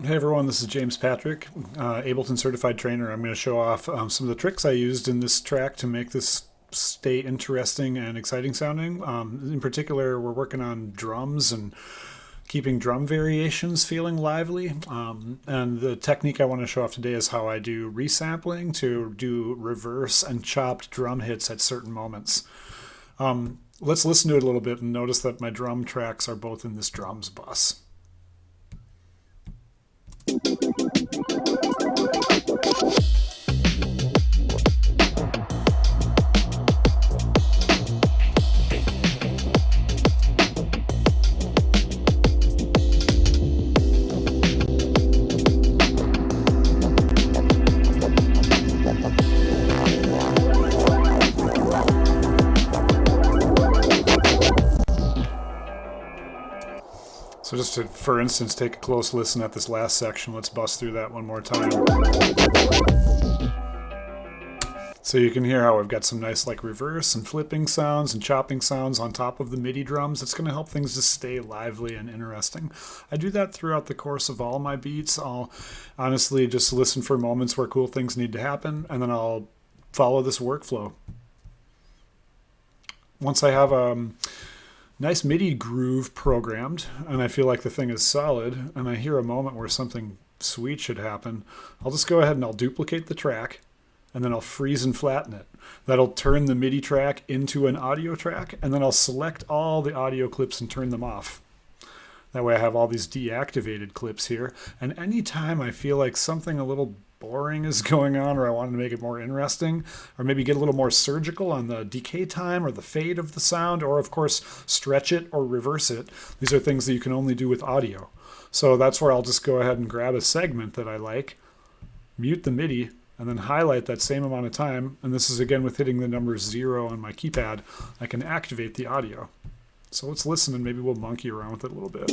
Hey everyone, this is James Patrick, Ableton certified trainer. I'm going to show off some of the tricks I used in this track to make this stay interesting and exciting sounding. In particular, we're working on drums and keeping drum variations feeling lively. And the technique I want to show off today is how I do resampling to do reverse and chopped drum hits at certain moments. Let's listen to it a little bit and notice that my drum tracks are both in this drums bus. So just to, for instance, take a close listen at this last section. Let's bust through that one more time. So you can hear how I've got some nice like reverse and flipping sounds and chopping sounds on top of the MIDI drums. It's going to help things just stay lively and interesting. I do that throughout the course of all my beats. I'll honestly just listen for moments where cool things need to happen, and then I'll follow this workflow. Once I have nice MIDI groove programmed, and I feel like the thing is solid, and I hear a moment where something sweet should happen, I'll just go ahead and I'll duplicate the track, and then I'll freeze and flatten it. That'll turn the MIDI track into an audio track, and then I'll select all the audio clips and turn them off. That way I have all these deactivated clips here, and anytime I feel like something a little boring is going on, or I wanted to make it more interesting, or maybe get a little more surgical on the decay time or the fade of the sound, or of course stretch it or reverse it. These are things that you can only do with audio. So that's where I'll just go ahead and grab a segment that I like, mute the MIDI, and then highlight that same amount of time. And this is again with hitting the number 0 on my keypad. I can activate the audio. So let's listen and maybe we'll monkey around with it a little bit.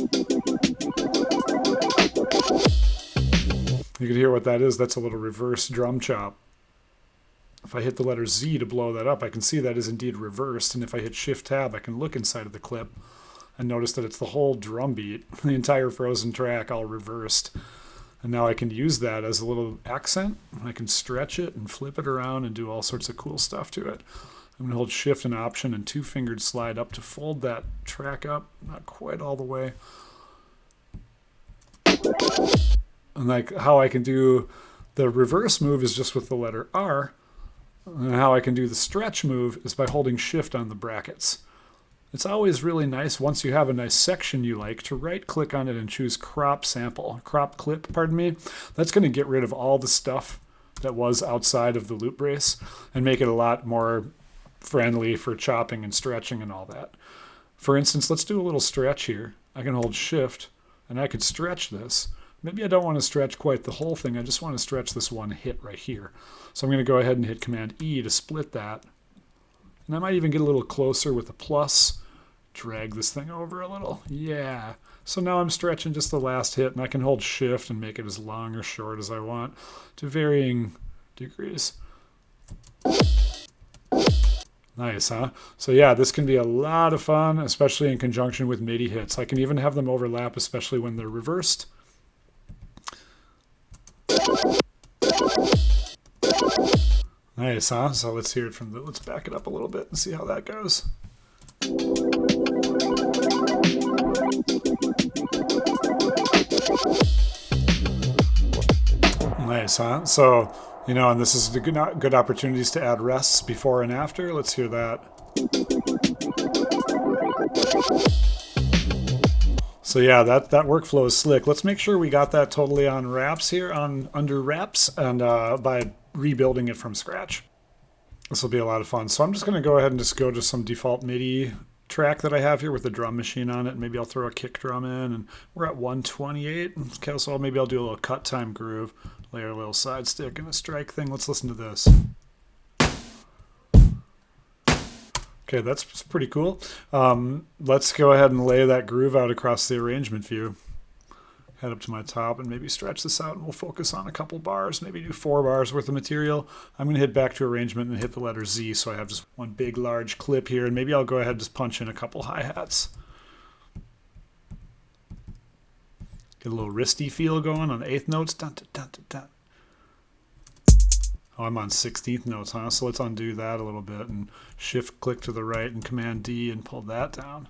You can hear what that is. That's a little reverse drum chop. If I hit the letter Z to blow that up, I can see that is indeed reversed. And if I hit Shift Tab, I can look inside of the clip and notice that it's the whole drum beat, the entire frozen track all reversed. And now I can use that as a little accent. I can stretch it and flip it around and do all sorts of cool stuff to it. I'm going to hold Shift and Option and 2-fingered slide up to fold that track up, not quite all the way. And like how I can do the reverse move is just with the letter R. And how I can do the stretch move is by holding Shift on the brackets. It's always really nice once you have a nice section you like to right click on it and choose crop clip, pardon me. That's going to get rid of all the stuff that was outside of the loop brace and make it a lot more friendly for chopping and stretching and all that. For instance, let's do a little stretch here. I can hold Shift and I could stretch this. Maybe I don't want to stretch quite the whole thing. I just want to stretch this one hit right here. So I'm going to go ahead and hit Command E to split that. And I might even get a little closer with a plus. Drag this thing over a little. Yeah. So now I'm stretching just the last hit, and I can hold Shift and make it as long or short as I want to varying degrees. Nice, huh? So yeah, this can be a lot of fun, especially in conjunction with MIDI hits. I can even have them overlap, especially when they're reversed. Nice, huh? So let's hear it from let's back it up a little bit and see how that goes. Nice, huh? So, and this is the good opportunities to add rests before and after. Let's hear that. So yeah, that workflow is slick. Let's make sure we got that totally on wraps here, under wraps, and by rebuilding it from scratch. This will be a lot of fun. So I'm just going to go ahead and just go to some default MIDI track that I have here with the drum machine on it. Maybe I'll throw a kick drum in, and we're at 128. Okay, so maybe I'll do a little cut time groove, layer a little side stick and a strike thing. Let's listen to this. Okay, that's pretty cool. Let's go ahead and lay that groove out across the arrangement view. Head up to my top and maybe stretch this out, and we'll focus on a couple bars, maybe do 4 bars worth of material. I'm going to hit back to arrangement and hit the letter Z, so I have just one big large clip here, and maybe I'll go ahead and just punch in a couple hi-hats. Get a little wristy feel going on the 8th notes. Dun, dun, dun, dun, dun. Oh, I'm on 16th notes, huh? So let's undo that a little bit and shift click to the right and Command D and pull that down.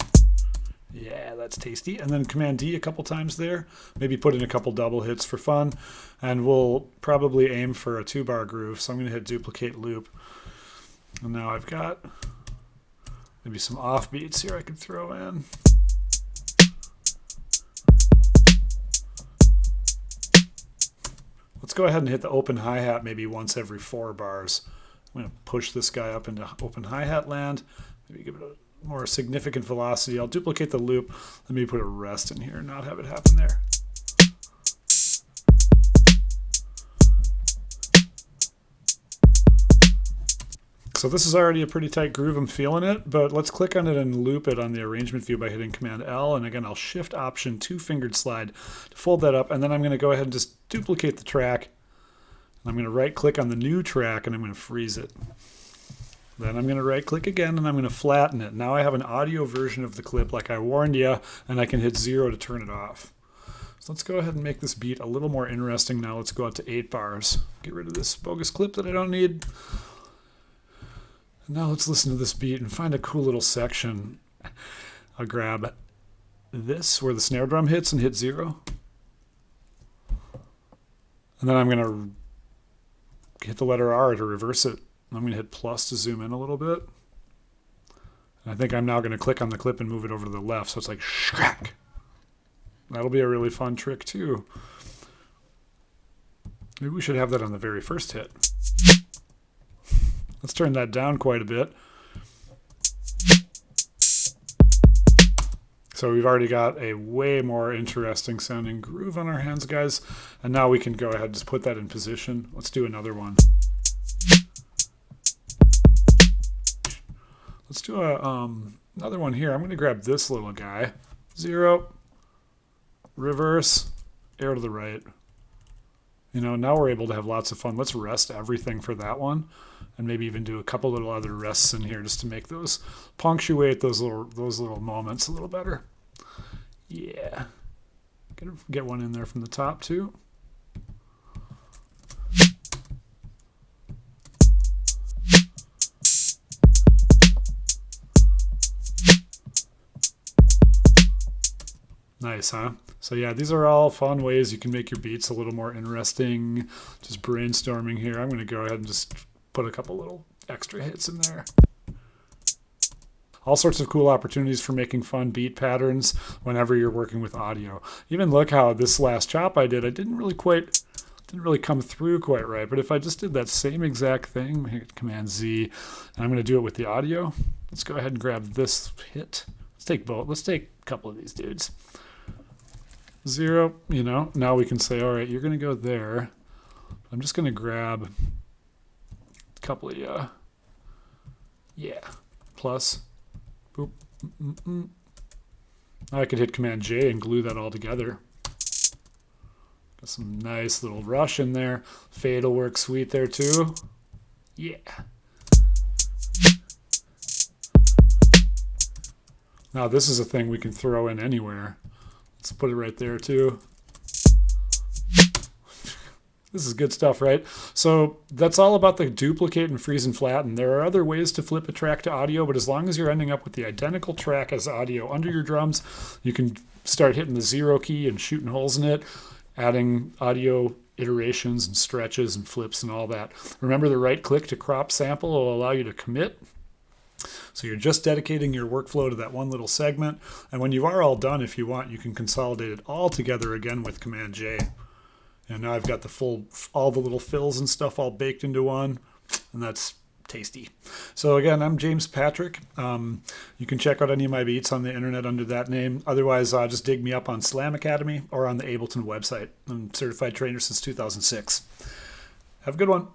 Yeah, that's tasty. And then Command D a couple times there. Maybe put in a couple double hits for fun. And we'll probably aim for a 2-bar groove. So I'm going to hit duplicate loop. And now I've got maybe some offbeats here I could throw in. Let's go ahead and hit the open hi-hat maybe once every 4 bars. I'm going to push this guy up into open hi-hat land. Maybe give it a more significant velocity. I'll duplicate the loop. Let me put a rest in here and not have it happen there. So this is already a pretty tight groove. I'm feeling it, but let's click on it and loop it on the arrangement view by hitting Command L. And again, I'll Shift Option 2-fingered slide to fold that up. And then I'm going to go ahead and just duplicate the track. And I'm going to right click on the new track and I'm going to freeze it. Then I'm going to right click again and I'm going to flatten it. Now I have an audio version of the clip like I warned you, and I can hit 0 to turn it off. So let's go ahead and make this beat a little more interesting. Now let's go out to 8 bars. Get rid of this bogus clip that I don't need. Now let's listen to this beat and find a cool little section. I'll grab this where the snare drum hits and hit 0. And then I'm going to hit the letter R to reverse it. I'm going to hit plus to zoom in a little bit. And I think I'm now going to click on the clip and move it over to the left so it's like shrack. That'll be a really fun trick too. Maybe we should have that on the very first hit. Let's turn that down quite a bit. So we've already got a way more interesting sounding groove on our hands, guys. And now we can go ahead and just put that in position. Let's do another one. Let's do another one here. I'm going to grab this little guy. 0, reverse, air to the right. You know, now we're able to have lots of fun. Let's rest everything for that one. And maybe even do a couple little other rests in here just to make those punctuate those little moments a little better. Yeah. Get one in there from the top too. Nice, huh? So yeah, these are all fun ways you can make your beats a little more interesting. Just brainstorming here. I'm going to go ahead and just put a couple little extra hits in there. All sorts of cool opportunities for making fun beat patterns whenever you're working with audio. Even look how this last chop I didn't really come through quite right. But if I just did that same exact thing, hit Command Z, and I'm going to do it with the audio. Let's go ahead and grab this hit. Let's take both. Let's take a couple of these dudes. 0, you know, now we can say, all right, you're going to go there. I'm just going to grab a couple of, yeah, plus, boop, Now I could hit Command J and glue that all together. Got some nice little rush in there. Fade will work sweet there too. Yeah. Now this is a thing we can throw in anywhere. Let's put it right there too. This is good stuff, right? So that's all about the duplicate and freeze and flatten. There are other ways to flip a track to audio, but as long as you're ending up with the identical track as audio under your drums, you can start hitting the 0 key and shooting holes in it, adding audio iterations and stretches and flips and all that. Remember, the right click to crop sample will allow you to commit. So you're just dedicating your workflow to that one little segment. And when you are all done, if you want, you can consolidate it all together again with Command J. And now I've got all the little fills and stuff all baked into one, and that's tasty. So again, I'm James Patrick. You can check out any of my beats on the internet under that name. Otherwise, just dig me up on Slam Academy or on the Ableton website. I'm a certified trainer since 2006. Have a good one.